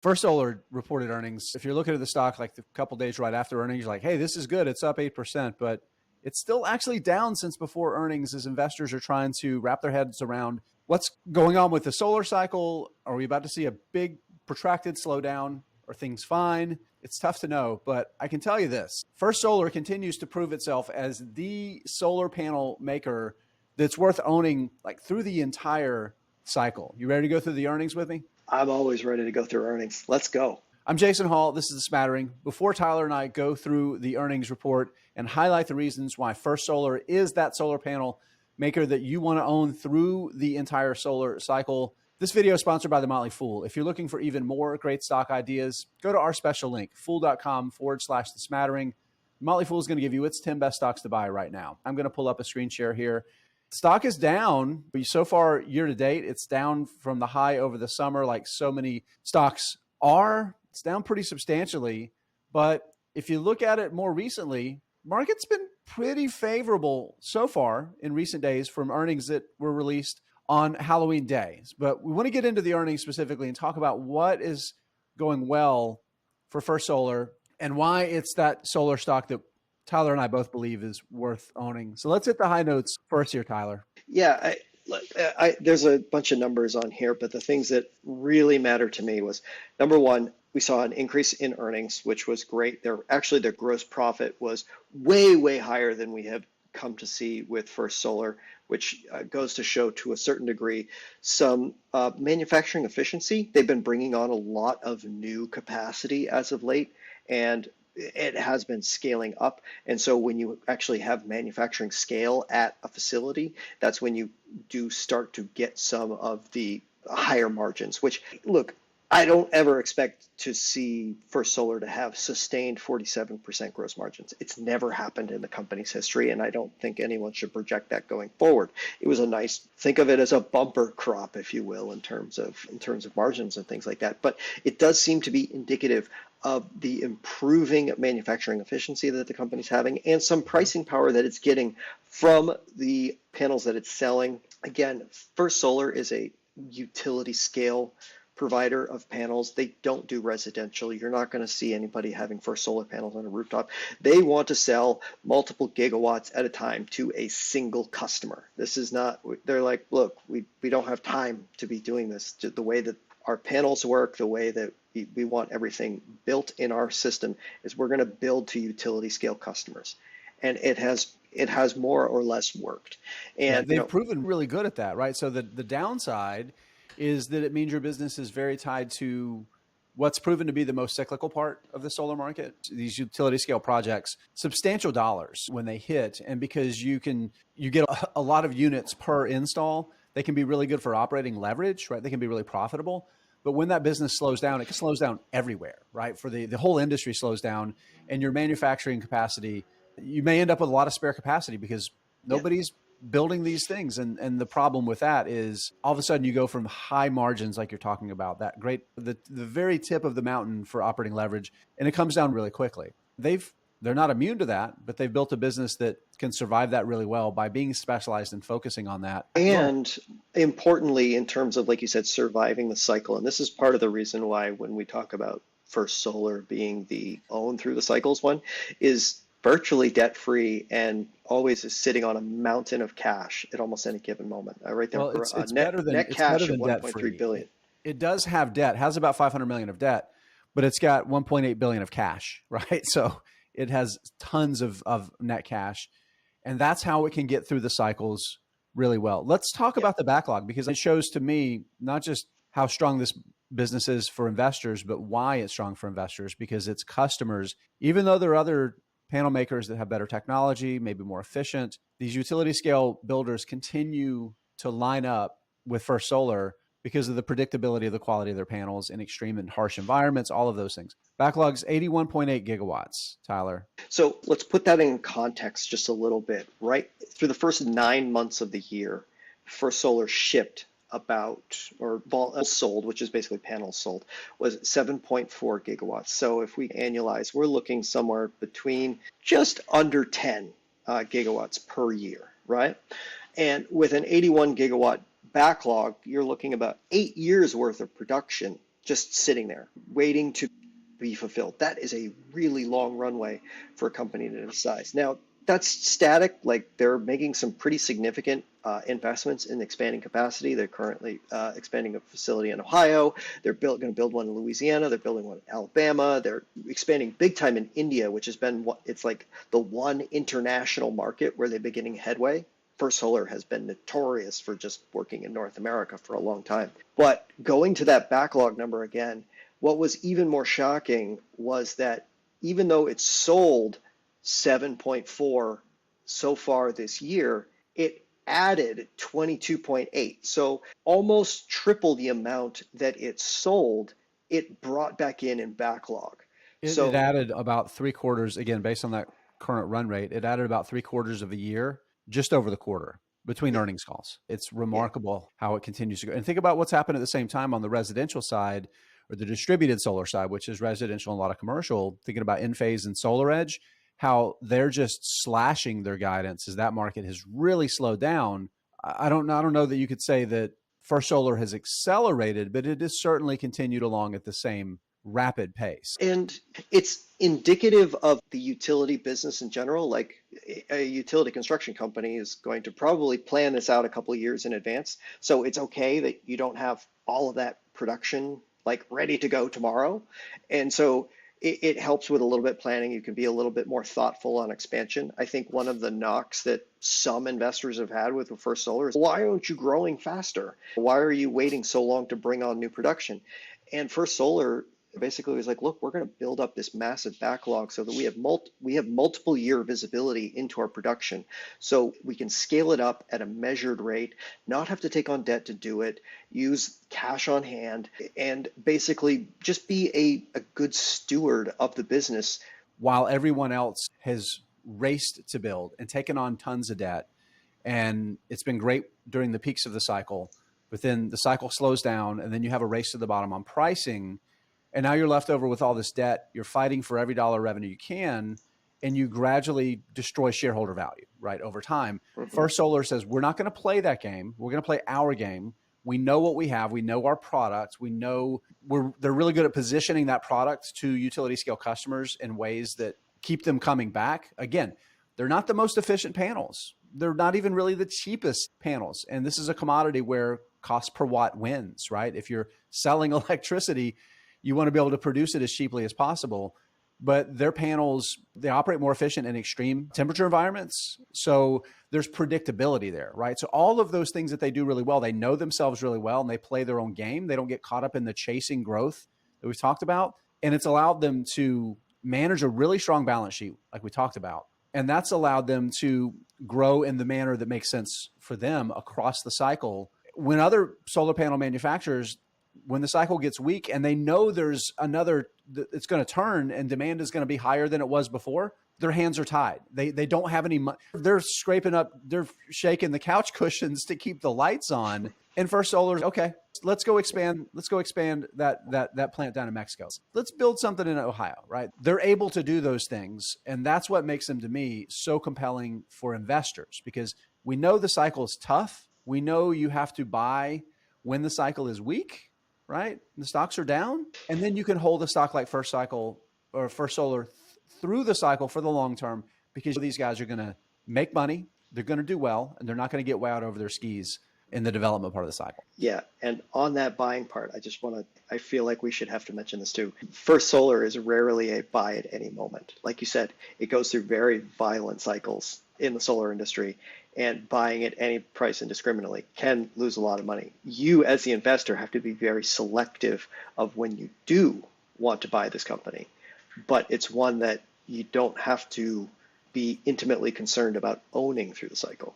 First Solar reported earnings. If you're looking at the stock like a couple days right after earnings, you're like, hey, this is good. It's up 8%, but it's still actually down since before earnings as investors are trying to wrap their heads around what's going on with the solar cycle. Are we about to see a big protracted slowdown? Are things fine? It's tough to know, but I can tell you this. First Solar continues to prove itself as the solar panel maker that's worth owning like through the entire cycle. You ready to go through the earnings with me? I'm always ready to go through earnings. Let's go. I'm Jason Hall. This is The Smattering. Before Tyler and I go through the earnings report and highlight the reasons why First Solar is that solar panel maker that you want to own through the entire solar cycle, this video is sponsored by The Motley Fool. If you're looking for even more great stock ideas, go to our special link, fool.com/The Smattering. The Motley Fool is going to give you its 10 best stocks to buy right now. I'm going to pull up a screen share here. Stock is down, but so far year to date, it's down from the high over the summer, like so many stocks are. It's down pretty substantially. But if you look at it more recently, market's been pretty favorable so far in recent days from earnings that were released on Halloween day. But we want to get into the earnings specifically and talk about what is going well for First Solar and why it's that solar stock that Tyler and I both believe is worth owning. So let's hit the high notes first here, Tyler. Yeah, there's a bunch of numbers on here, but the things that really matter to me was, number one, we saw an increase in earnings, which was great. Their gross profit was way, way higher than we have come to see with First Solar, which goes to show to a certain degree some manufacturing efficiency. They've been bringing on a lot of new capacity as of late, and it has been scaling up. And so when you actually have manufacturing scale at a facility, that's when you do start to get some of the higher margins, which, look, I don't ever expect to see First Solar to have sustained 47% gross margins. It's never happened in the company's history, and I don't think anyone should project that going forward. It was a nice, think of it as a bumper crop, if you will, in terms of margins and things like that. But it does seem to be indicative of the improving manufacturing efficiency that the company's having and some pricing power that it's getting from the panels that it's selling. Again, First Solar is a utility scale provider of panels. They don't do residential. You're not going to see anybody having First Solar panels on a rooftop. They want to sell multiple gigawatts at a time to a single customer. This is not, they're like, look, we don't have time to be doing this. The way that our panels work, the way that we want everything built in our system is we're going to build to utility scale customers. And it has more or less worked. And they've proven really good at that, right? So the downside is that it means your business is very tied to what's proven to be the most cyclical part of the solar market. These utility scale projects, substantial dollars when they hit. And because you get a lot of units per install, they can be really good for operating leverage, right? They can be really profitable. But when that business slows down, it slows down everywhere, right? For the whole industry slows down, and your manufacturing capacity, you may end up with a lot of spare capacity because nobody's building these things. And the problem with that is all of a sudden you go from high margins, like you're talking about, that great, the very tip of the mountain for operating leverage, and it comes down really quickly. They're not immune to that, but they've built a business that can survive that really well by being specialized and focusing on that. And importantly, in terms of, like you said, surviving the cycle, and this is part of the reason why when we talk about First Solar being the own through the cycles one, is virtually debt-free and always is sitting on a mountain of cash at almost any given moment. Right there, well, it's net cash of $1.3 billion. It does have debt, has about $500 million of debt, but it's got $1.8 billion of cash, right? So it has tons of net cash, and that's how it can get through the cycles really well. Let's talk about the backlog, because it shows to me not just how strong this business is for investors, but why it's strong for investors, because its customers, even though there are other panel makers that have better technology, maybe more efficient, these utility scale builders continue to line up with First Solar because of the predictability of the quality of their panels in extreme and harsh environments, all of those things. Backlog's 81.8 gigawatts, Tyler. So let's put that in context just a little bit, right? Through the first 9 months of the year, First Solar shipped sold, which is basically panels sold, was 7.4 gigawatts. So if we annualize, we're looking somewhere between just under 10 gigawatts per year, right? And with an 81 gigawatt backlog, you're looking about 8 years worth of production just sitting there, waiting to be fulfilled. That is a really long runway for a company to this size. Now, that's static. Like they're making some pretty significant investments in expanding capacity. They're currently expanding a facility in Ohio. They're going to build one in Louisiana. They're building one in Alabama. They're expanding big time in India, which has been it's like the one international market where they're beginning headway. First Solar has been notorious for just working in North America for a long time. But going to that backlog number again, what was even more shocking was that even though it's sold 7.4 so far this year, it added 22.8. So almost triple the amount that it sold, it brought back in backlog. It added about 3/4, again, based on that current run rate, it added about 3/4 of a year just over the quarter between earnings calls. It's remarkable how it continues to go. And think about what's happened at the same time on the residential side or the distributed solar side, which is residential and a lot of commercial, thinking about Enphase and SolarEdge, how they're just slashing their guidance as that market has really slowed down. I don't know that you could say that First Solar has accelerated, but it has certainly continued along at the same rapid pace. And it's indicative of the utility business in general. Like a utility construction company is going to probably plan this out a couple of years in advance. So it's okay that you don't have all of that production like ready to go tomorrow. And so it helps with a little bit planning. You can be a little bit more thoughtful on expansion. I think one of the knocks that some investors have had with First Solar is, why aren't you growing faster? Why are you waiting so long to bring on new production? And First Solar basically was like, look, we're going to build up this massive backlog so that we have multiple year visibility into our production, so we can scale it up at a measured rate, not have to take on debt to do it, use cash on hand, and basically just be a good steward of the business. While everyone else has raced to build and taken on tons of debt, and it's been great during the peaks of the cycle, but then the cycle slows down and then you have a race to the bottom on pricing. And now you're left over with all this debt. You're fighting for every dollar revenue you can, and you gradually destroy shareholder value, right, over time. Mm-hmm. First Solar says, we're not going to play that game. We're going to play our game. We know what we have. We know our products. We know they're really good at positioning that product to utility scale customers in ways that keep them coming back. Again, they're not the most efficient panels. They're not even really the cheapest panels. And this is a commodity where cost per watt wins, right? If you're selling electricity, you want to be able to produce it as cheaply as possible. But their panels, they operate more efficient in extreme temperature environments. So there's predictability there, right? So all of those things that they do really well, they know themselves really well and they play their own game. They don't get caught up in the chasing growth that we've talked about. And it's allowed them to manage a really strong balance sheet, like we talked about. And that's allowed them to grow in the manner that makes sense for them across the cycle. When other solar panel manufacturers, when the cycle gets weak and they know there's it's going to turn and demand is going to be higher than it was before, their hands are tied. They don't have any money. They're shaking the couch cushions to keep the lights on. And First Solar's, okay, let's go expand that plant down in Mexico. Let's build something in Ohio, right? They're able to do those things. And that's what makes them, to me, so compelling for investors, because we know the cycle is tough. We know you have to buy when the cycle is weak, right? The stocks are down, and then you can hold a stock like First Solar through the cycle for the long term, because these guys are going to make money, they're going to do well, and they're not going to get way out over their skis in the development part of the cycle. Yeah, and on that buying part, I feel like we should have to mention this too. First Solar is rarely a buy at any moment. Like you said, it goes through very violent cycles in the solar industry, and buying at any price indiscriminately can lose a lot of money. You, as the investor, have to be very selective of when you do want to buy this company, but it's one that you don't have to be intimately concerned about owning through the cycle.